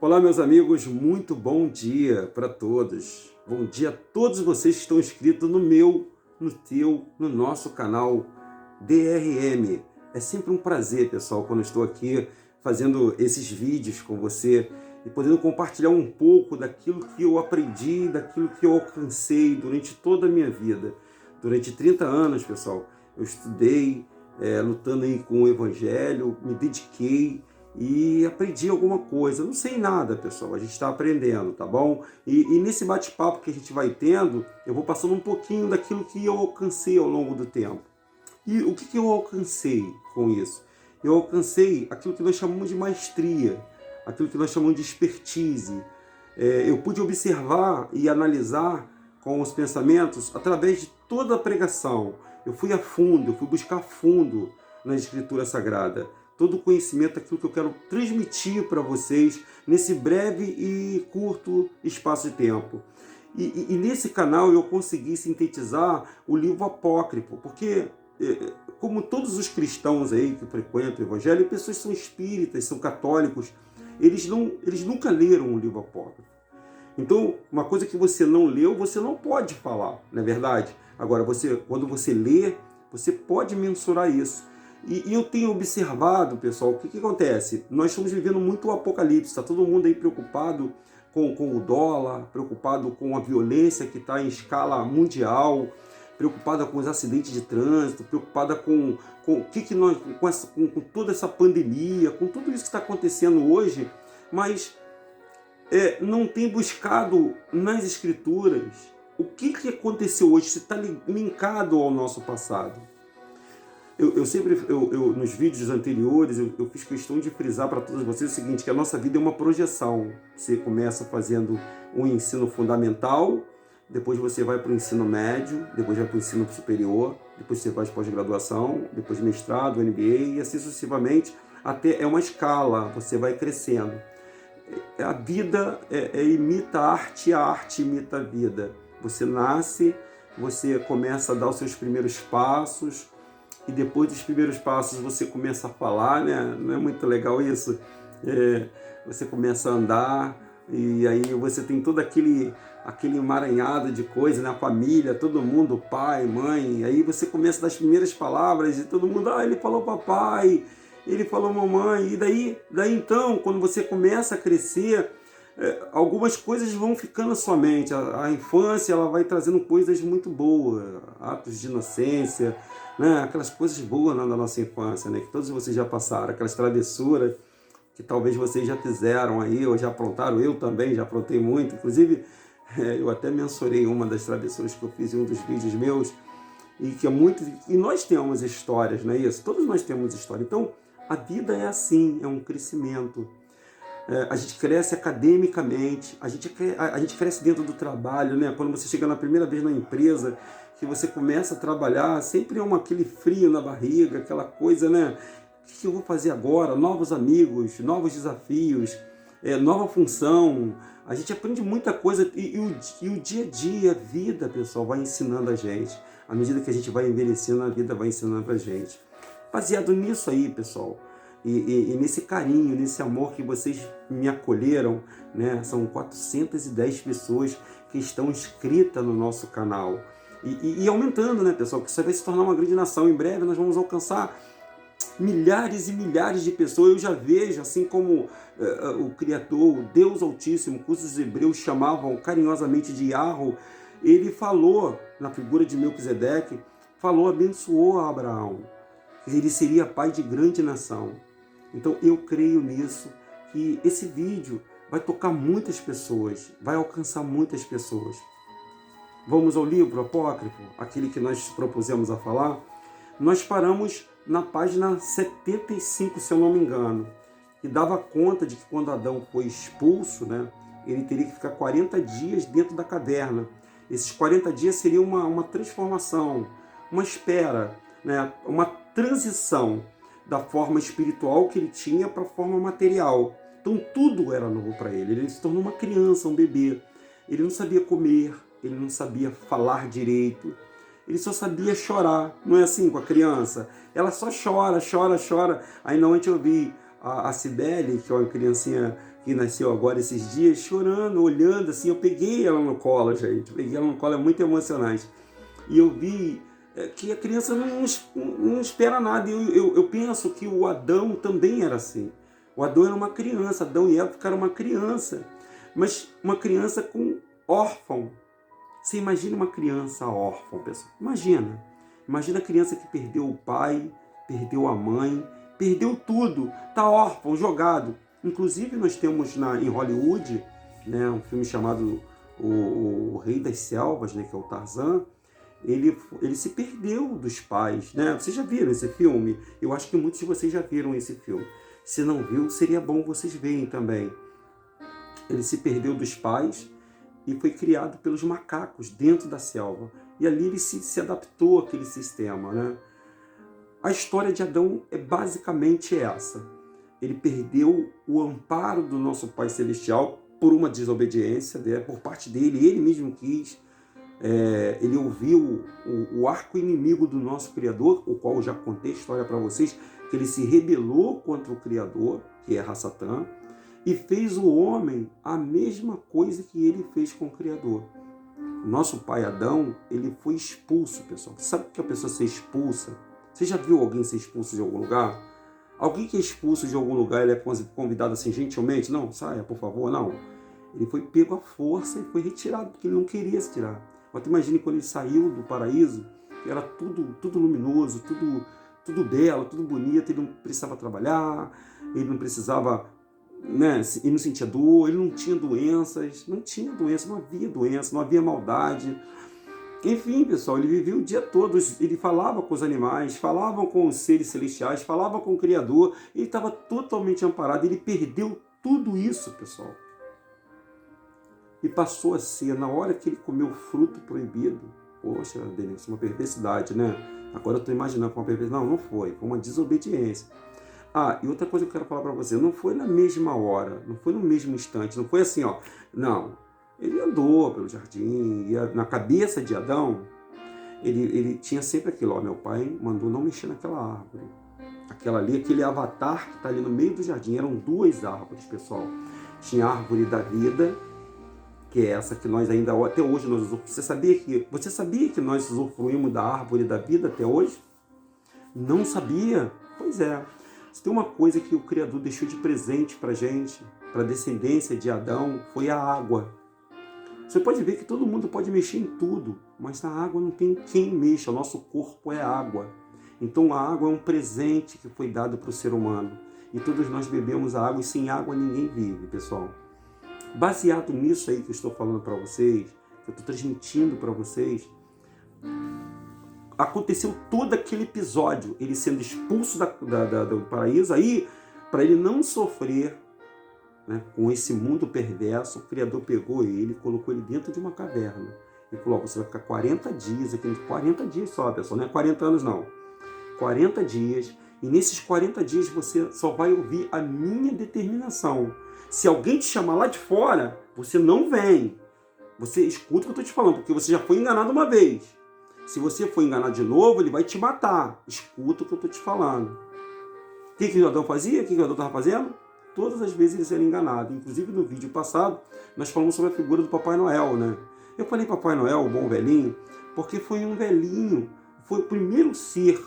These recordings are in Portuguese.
Olá, meus amigos, muito bom dia para todos. Bom dia a todos vocês que estão inscritos no meu, no teu, no nosso canal DRM. É sempre um prazer, pessoal, quando eu estou aqui fazendo esses vídeos com você e podendo compartilhar um pouco daquilo que eu aprendi, daquilo que eu alcancei durante toda a minha vida. Durante 30 anos, pessoal, eu estudei, lutando aí com o Evangelho, me dediquei e aprendi alguma coisa. Não sei nada, pessoal, a gente está aprendendo, tá bom? E nesse bate-papo que a gente vai tendo, eu vou passando um pouquinho daquilo que eu alcancei ao longo do tempo. E o que eu alcancei com isso? Eu alcancei aquilo que nós chamamos de maestria, aquilo que nós chamamos de expertise. Eu pude observar e analisar com os pensamentos através de toda a pregação. Eu fui a fundo, eu fui buscar a fundo na Escritura Sagrada. Todo o conhecimento, aquilo que eu quero transmitir para vocês nesse breve e curto espaço de tempo. E nesse canal eu consegui sintetizar o livro apócrifo, porque como todos os cristãos aí que frequentam o Evangelho, pessoas são espíritas, são católicos, eles nunca leram o livro apócrifo. Então, uma coisa que você não leu, você não pode falar, não é verdade? Agora, quando você lê, você pode mensurar isso. E eu tenho observado, pessoal, o que acontece? Nós estamos vivendo muito o apocalipse, está todo mundo aí preocupado com o dólar, preocupado com a violência que está em escala mundial, preocupada com os acidentes de trânsito, preocupada com toda essa pandemia, com tudo isso que está acontecendo hoje, mas não tem buscado nas Escrituras o que aconteceu hoje, se está linkado ao nosso passado. Eu sempre, nos vídeos anteriores, eu fiz questão de frisar para todos vocês o seguinte, que a nossa vida é uma projeção. Você começa fazendo um ensino fundamental, depois você vai para o ensino médio, depois vai para o ensino superior, depois você vai para pós-graduação, depois mestrado, MBA e assim sucessivamente, até uma escala, você vai crescendo. A vida imita a arte imita a vida. Você nasce, você começa a dar os seus primeiros passos, e depois dos primeiros passos você começa a falar, né? Não é muito legal isso? Você começa a andar, e aí você tem todo aquele emaranhado de coisa, né? A família, todo mundo, pai, mãe, e aí você começa das primeiras palavras e todo mundo, ele falou papai, ele falou mamãe, e daí então, quando você começa a crescer, algumas coisas vão ficando na sua mente. A infância ela vai trazendo coisas muito boas, atos de inocência, né? Aquelas coisas boas da nossa infância, né? Que todos vocês já passaram, aquelas travessuras que talvez vocês já fizeram aí, ou já aprontaram. Eu também já aprontei muito, inclusive eu até mensurei uma das travessuras que eu fiz em um dos vídeos meus, e nós temos histórias, não é isso? Todos nós temos história. Então a vida é assim, é um crescimento. A gente cresce academicamente, a gente cresce dentro do trabalho, né? Quando você chega na primeira vez na empresa, que você começa a trabalhar, sempre é aquele frio na barriga, aquela coisa, né? O que eu vou fazer agora? Novos amigos, novos desafios, nova função. A gente aprende muita coisa e o dia a dia, a vida, pessoal, vai ensinando a gente. À medida que a gente vai envelhecendo, a vida vai ensinando a gente. Baseado nisso aí, pessoal, e nesse carinho, nesse amor que vocês me acolheram, né? São 410 pessoas que estão inscritas no nosso canal. E aumentando, né, pessoal? Que isso vai se tornar uma grande nação. Em breve nós vamos alcançar milhares e milhares de pessoas. Eu já vejo, assim como o Criador, o Deus Altíssimo, que os hebreus chamavam carinhosamente de Yahweh, ele falou, na figura de Melquisedeque, abençoou a Abraão. Ele seria pai de grande nação. Então eu creio nisso, que esse vídeo vai tocar muitas pessoas, vai alcançar muitas pessoas. Vamos ao livro apócrifo, aquele que nós propusemos a falar. Nós paramos na página 75, se eu não me engano, que dava conta de que quando Adão foi expulso, né, ele teria que ficar 40 dias dentro da caverna. Esses 40 dias seria uma transformação, uma espera, né, uma transição da forma espiritual que ele tinha para a forma material. Então tudo era novo para ele. Ele se tornou uma criança, um bebê. Ele não sabia comer, ele não sabia falar direito, ele só sabia chorar. Não é assim com a criança? Ela só chora. Aí na noite eu vi a Cibele, que é uma criancinha que nasceu agora esses dias, chorando, olhando assim. Eu peguei ela no colo, gente. Peguei ela no colo, é muito emocionante. E eu vi que a criança não espera nada. Eu penso que o Adão também era assim. O Adão era uma criança, Adão e Eva ficaram uma criança. Mas uma criança com órfão. Você imagina uma criança órfã, pessoal. Imagina. Imagina a criança que perdeu o pai, perdeu a mãe, perdeu tudo. Está órfão, jogado. Inclusive nós temos em Hollywood, né, um filme chamado o Rei das Selvas, né, que é o Tarzan. Ele se perdeu dos pais, né? Vocês já viram esse filme? Eu acho que muitos de vocês já viram esse filme. Se não viu, seria bom vocês verem também. Ele se perdeu dos pais e foi criado pelos macacos dentro da selva. E ali ele se adaptou àquele sistema, né? A história de Adão é basicamente essa. Ele perdeu o amparo do nosso Pai Celestial por uma desobediência, né? Por parte dele, ele mesmo quis. Ele ouviu o arco inimigo do nosso Criador, o qual eu já contei a história para vocês, que ele se rebelou contra o Criador, que é Satã, e fez o homem a mesma coisa que ele fez com o Criador. O nosso pai Adão, ele foi expulso, pessoal. Sabe o que a pessoa ser expulsa? Você já viu alguém ser expulso de algum lugar? Alguém que é expulso de algum lugar, ele é convidado assim gentilmente? Não, saia, por favor, não. Ele foi pego à força e foi retirado, porque ele não queria se tirar. Mas imagine quando ele saiu do paraíso, era tudo luminoso, tudo belo, tudo bonito, ele não precisava trabalhar, ele não precisava, né, ele não sentia dor, ele não tinha doenças, não havia doença, não havia maldade. Enfim, pessoal, ele vivia o dia todo, ele falava com os animais, falava com os seres celestiais, falava com o Criador, ele estava totalmente amparado, ele perdeu tudo isso, pessoal. E passou a ser, na hora que ele comeu o fruto proibido, poxa, Denilson, uma perversidade, né? Agora eu estou imaginando que uma perversidade. Não foi uma desobediência. E outra coisa que eu quero falar para você, não foi na mesma hora, não foi no mesmo instante, não foi assim, ó. Não, ele andou pelo jardim, na cabeça de Adão, ele tinha sempre aquilo, ó, meu pai mandou não mexer naquela árvore. Aquela ali, aquele avatar que está ali no meio do jardim, eram 2 árvores, pessoal. Tinha a árvore da vida, que é essa que nós ainda, até hoje, nós usufruímos. Você sabia que nós usufruímos da árvore da vida até hoje? Não sabia? Pois é. Se tem uma coisa que o Criador deixou de presente para a gente, para a descendência de Adão, foi a água. Você pode ver que todo mundo pode mexer em tudo, mas na água não tem quem mexa, o nosso corpo é água. Então a água é um presente que foi dado para o ser humano. E todos nós bebemos a água e sem água ninguém vive, pessoal. Baseado nisso aí que eu estou falando para vocês, que eu estou transmitindo para vocês, aconteceu todo aquele episódio, ele sendo expulso do paraíso, aí, para ele não sofrer, né, com esse mundo perverso, o Criador pegou ele, colocou ele dentro de uma caverna. E falou, você vai ficar 40 dias, aqui, 40 dias só, pessoal, não é 40 anos não. 40 dias, e nesses 40 dias você só vai ouvir a minha determinação. Se alguém te chamar lá de fora, você não vem. Você escuta o que eu estou te falando, porque você já foi enganado uma vez. Se você for enganado de novo, ele vai te matar. Escuta o que eu estou te falando. O que o Adão fazia? O que o Adão estava fazendo? Todas as vezes ele era enganado. Inclusive no vídeo passado, nós falamos sobre a figura do Papai Noel, né? Eu falei Papai Noel, o bom velhinho, porque foi um velhinho, foi o primeiro ser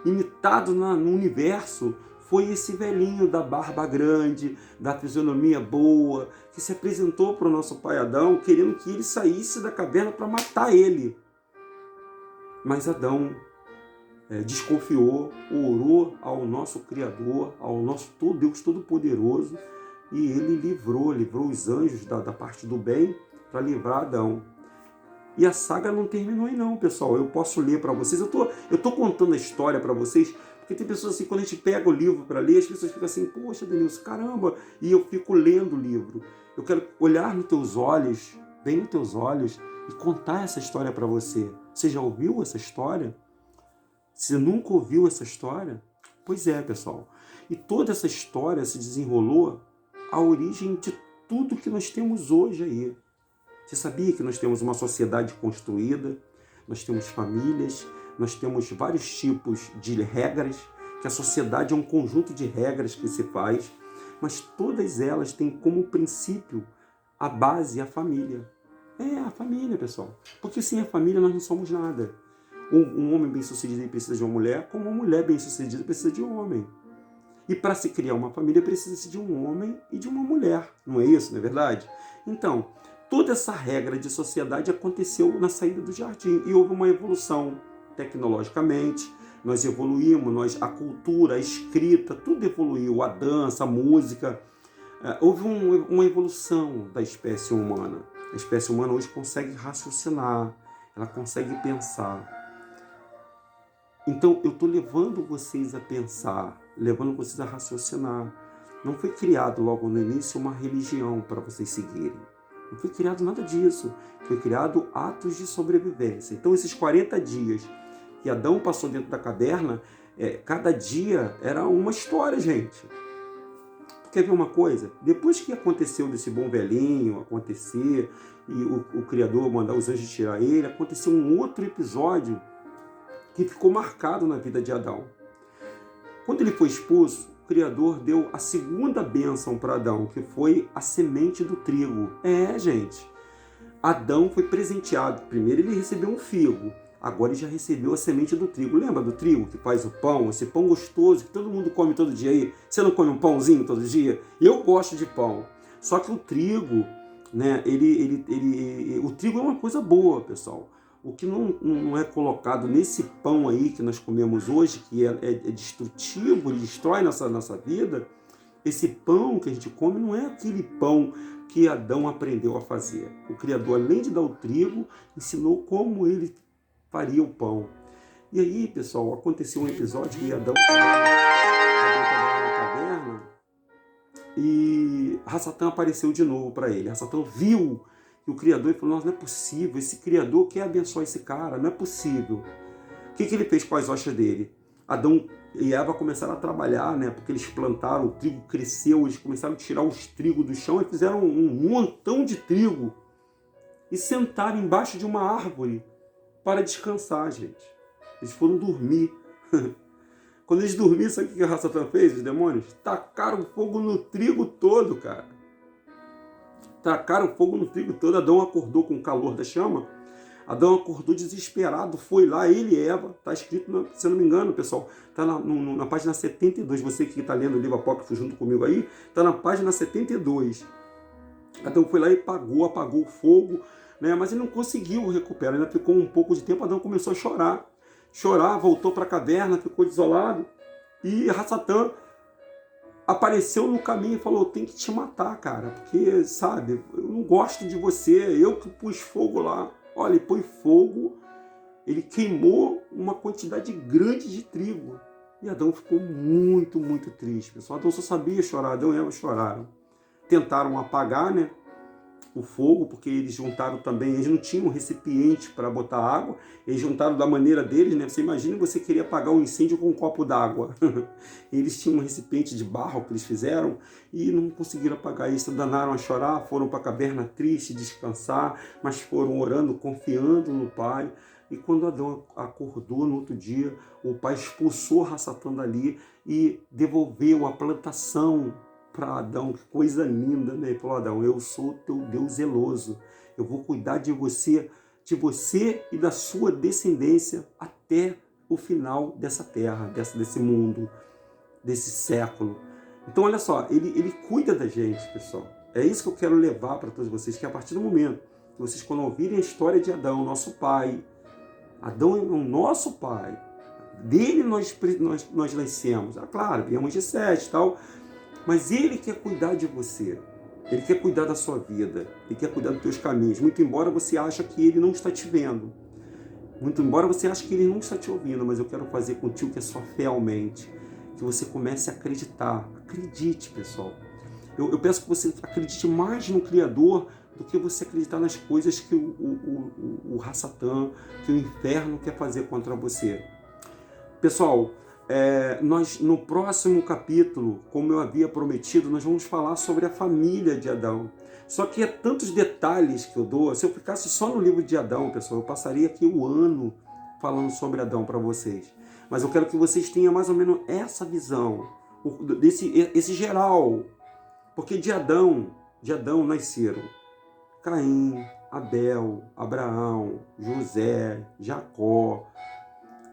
imitado no universo, foi esse velhinho da barba grande, da fisionomia boa, que se apresentou para o nosso pai Adão, querendo que ele saísse da caverna para matar ele. Mas Adão desconfiou, orou ao nosso Criador, ao nosso Deus Todo-Poderoso, e ele livrou os anjos da parte do bem para livrar Adão. E a saga não terminou aí não, pessoal. Eu posso ler para vocês. Eu tô contando a história para vocês, porque tem pessoas assim, quando a gente pega o livro para ler, as pessoas ficam assim, poxa, Denilson, caramba, e eu fico lendo o livro. Eu quero olhar nos teus olhos, bem nos teus olhos, e contar essa história para você. Você já ouviu essa história? Você nunca ouviu essa história? Pois é, pessoal. E toda essa história se desenrolou à origem de tudo que nós temos hoje aí. Você sabia que nós temos uma sociedade construída, nós temos famílias, nós temos vários tipos de regras, que a sociedade é um conjunto de regras que se faz, mas todas elas têm como princípio a base, a família. É a família, pessoal. Porque sem a família nós não somos nada. Um homem bem-sucedido precisa de uma mulher, como uma mulher bem-sucedida precisa de um homem. E para se criar uma família precisa-se de um homem e de uma mulher. Não é isso, não é verdade? Então, toda essa regra de sociedade aconteceu na saída do jardim e houve uma evolução tecnologicamente. Nós evoluímos, a cultura, a escrita, tudo evoluiu, a dança, a música. Houve uma evolução da espécie humana. A espécie humana hoje consegue raciocinar, ela consegue pensar. Então, eu estou levando vocês a pensar, levando vocês a raciocinar. Não foi criado logo no início uma religião para vocês seguirem. Não foi criado nada disso. Foi criado atos de sobrevivência. Então, esses 40 dias que Adão passou dentro da caverna, cada dia era uma história, gente. Quer ver uma coisa? Depois que aconteceu desse bom velhinho acontecer, e o Criador mandar os anjos tirar ele, aconteceu um outro episódio que ficou marcado na vida de Adão. Quando ele foi expulso, o Criador deu a segunda bênção para Adão, que foi a semente do trigo. Gente, Adão foi presenteado. Primeiro ele recebeu um figo, agora ele já recebeu a semente do trigo. Lembra do trigo que faz o pão? Esse pão gostoso que todo mundo come todo dia aí. Você não come um pãozinho todo dia? Eu gosto de pão. Só que o trigo, né, o trigo é uma coisa boa, pessoal. O que não é colocado nesse pão aí que nós comemos hoje, que é destrutivo, ele destrói nossa vida, esse pão que a gente come não é aquele pão que Adão aprendeu a fazer. O Criador, além de dar o trigo, ensinou como ele faria o pão. E aí, pessoal, aconteceu um episódio que Adão estava na caverna e Satã apareceu de novo para ele. Satã viu que o Criador falou: nossa, não é possível, esse Criador quer abençoar esse cara, não é possível. O que ele fez com as rochas dele? Adão e Eva começaram a trabalhar, né? Porque eles plantaram, o trigo cresceu, eles começaram a tirar os trigos do chão e fizeram um montão de trigo e sentaram embaixo de uma árvore para descansar, gente. Eles foram dormir. Quando eles dormiram, sabe o que a Satã fez, os demônios? Tacaram fogo no trigo todo, cara. Tacaram fogo no trigo todo. Adão acordou com o calor da chama. Adão acordou desesperado, foi lá, ele e Eva. Está escrito, se eu não me engano, pessoal, está na página 72. Você que está lendo o livro apócrifo junto comigo aí, está na página 72. Adão foi lá e apagou o fogo, né? Mas ele não conseguiu recuperar, ainda ficou um pouco de tempo. Adão começou a chorar, voltou para a caverna, ficou desolado. E Satã apareceu no caminho e falou: tem que te matar, cara, porque, sabe, eu não gosto de você, eu que pus fogo lá. Olha, ele pôs fogo, ele queimou uma quantidade grande de trigo. E Adão ficou muito, muito triste, pessoal. Adão só sabia chorar, Adão e Eva choraram. Tentaram apagar, né, o fogo, porque eles juntaram também, eles não tinham um recipiente para botar água, eles juntaram da maneira deles, né? Você imagina você queria apagar um incêndio com um copo d'água. Eles tinham um recipiente de barro que eles fizeram e não conseguiram apagar isso, danaram a chorar, foram para a caverna triste descansar, mas foram orando, confiando no Pai. E quando Adão acordou no outro dia, o Pai expulsou Satã dali e devolveu a plantação para Adão. Que coisa linda, né? Ele falou: Adão, eu sou teu Deus zeloso, eu vou cuidar de você e da sua descendência até o final dessa terra, desse mundo, desse século. Então olha só, ele cuida da gente, pessoal. É isso que eu quero levar para todos vocês, que a partir do momento que vocês, quando ouvirem a história de Adão, nosso pai, Adão é o nosso pai, dele nós nascemos. Claro, viemos de Sete e tal, mas ele quer cuidar de você, ele quer cuidar da sua vida, ele quer cuidar dos teus caminhos, muito embora você ache que ele não está te vendo, muito embora você ache que ele não está te ouvindo, mas eu quero fazer contigo que é só fé aumente, que você comece a acreditar. Acredite, pessoal. Eu peço que você acredite mais no Criador do que você acreditar nas coisas que o Satã, que o inferno quer fazer contra você. Pessoal, nós no próximo capítulo, como eu havia prometido, nós vamos falar sobre a família de Adão. Só que é tantos detalhes que eu dou. Se eu ficasse só no livro de Adão, pessoal, eu passaria aqui o ano falando sobre Adão para vocês. Mas eu quero que vocês tenham mais ou menos essa visão, esse geral, Porque de Adão nasceram Caim, Abel, Abraão, José, Jacó,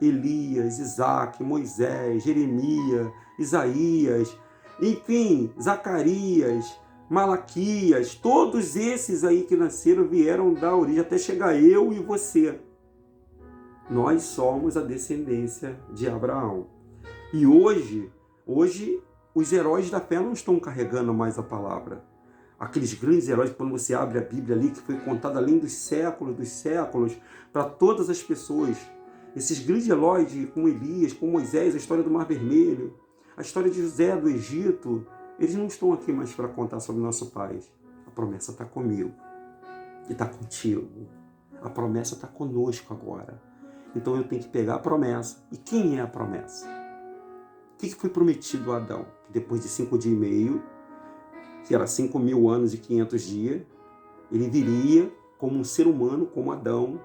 Elias, Isaac, Moisés, Jeremias, Isaías, enfim, Zacarias, Malaquias, todos esses aí que nasceram vieram da origem até chegar eu e você. Nós somos a descendência de Abraão. E hoje os heróis da fé não estão carregando mais a palavra. Aqueles grandes heróis, quando você abre a Bíblia ali, que foi contado além dos séculos, para todas as pessoas. Esses grandes heróis, como Elias, como Moisés, a história do Mar Vermelho, a história de José do Egito, eles não estão aqui mais para contar sobre o nosso Pai. A promessa está comigo e está contigo. A promessa está conosco agora. Então eu tenho que pegar a promessa. E quem é a promessa? O que foi prometido a Adão? Que depois de 5 dias e meio, que era 5.000 anos e 500 dias, ele viria como um ser humano, como Adão,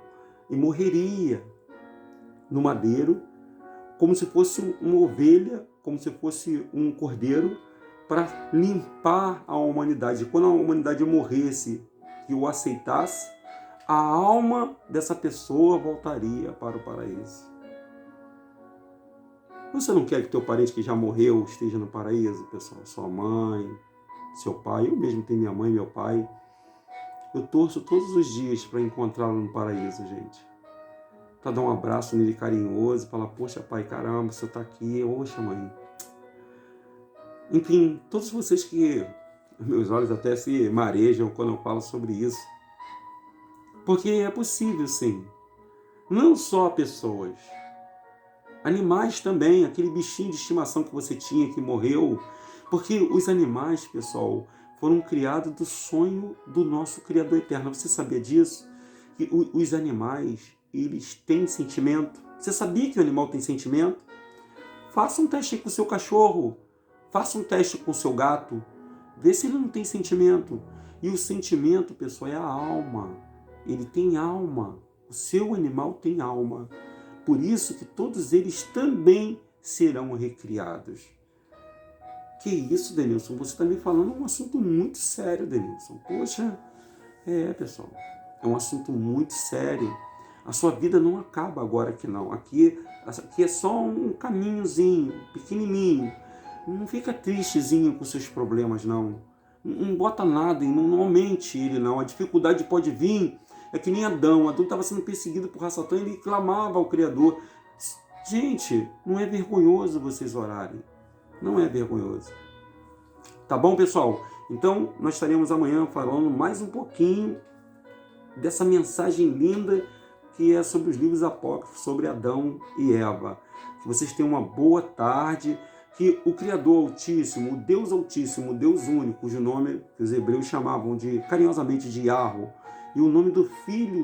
e morreria no madeiro, como se fosse uma ovelha, como se fosse um cordeiro, para limpar a humanidade. Quando a humanidade morresse e o aceitasse, a alma dessa pessoa voltaria para o paraíso. Você não quer que teu parente que já morreu esteja no paraíso, pessoal? Sua mãe, seu pai, eu mesmo tenho minha mãe e meu pai. Eu torço todos os dias para encontrá-lo no paraíso, gente. Para dar um abraço nele carinhoso, falar, poxa pai, caramba, você está aqui, poxa mãe. Enfim, todos vocês que meus olhos até se marejam quando eu falo sobre isso. Porque é possível sim. Não só pessoas. Animais também, aquele bichinho de estimação que você tinha que morreu. Porque os animais, pessoal, foram criados do sonho do nosso Criador Eterno. Você sabia disso? Que os animais, eles têm sentimento. Você sabia que o animal tem sentimento? Faça um teste com o seu cachorro. Faça um teste com o seu gato. Vê se ele não tem sentimento. E o sentimento, pessoal, é a alma. Ele tem alma. O seu animal tem alma. Por isso que todos eles também serão recriados. Que isso, Denilson? Você está me falando um assunto muito sério, Denilson. Poxa, pessoal, é um assunto muito sério. A sua vida não acaba agora aqui não. Aqui é só um caminhozinho, pequenininho. Não fica tristezinho com seus problemas, não. Não bota nada e não aumente ele, não. A dificuldade pode vir. É que nem Adão. Adão estava sendo perseguido por Satã e ele clamava ao Criador. Gente, não é vergonhoso vocês orarem. Não é vergonhoso. Tá bom, pessoal? Então, nós estaremos amanhã falando mais um pouquinho dessa mensagem linda que é sobre os livros apócrifos, sobre Adão e Eva. Que vocês tenham uma boa tarde. Que o Criador Altíssimo, o Deus único, cujo nome que os hebreus chamavam carinhosamente de Yahweh, e o nome do Filho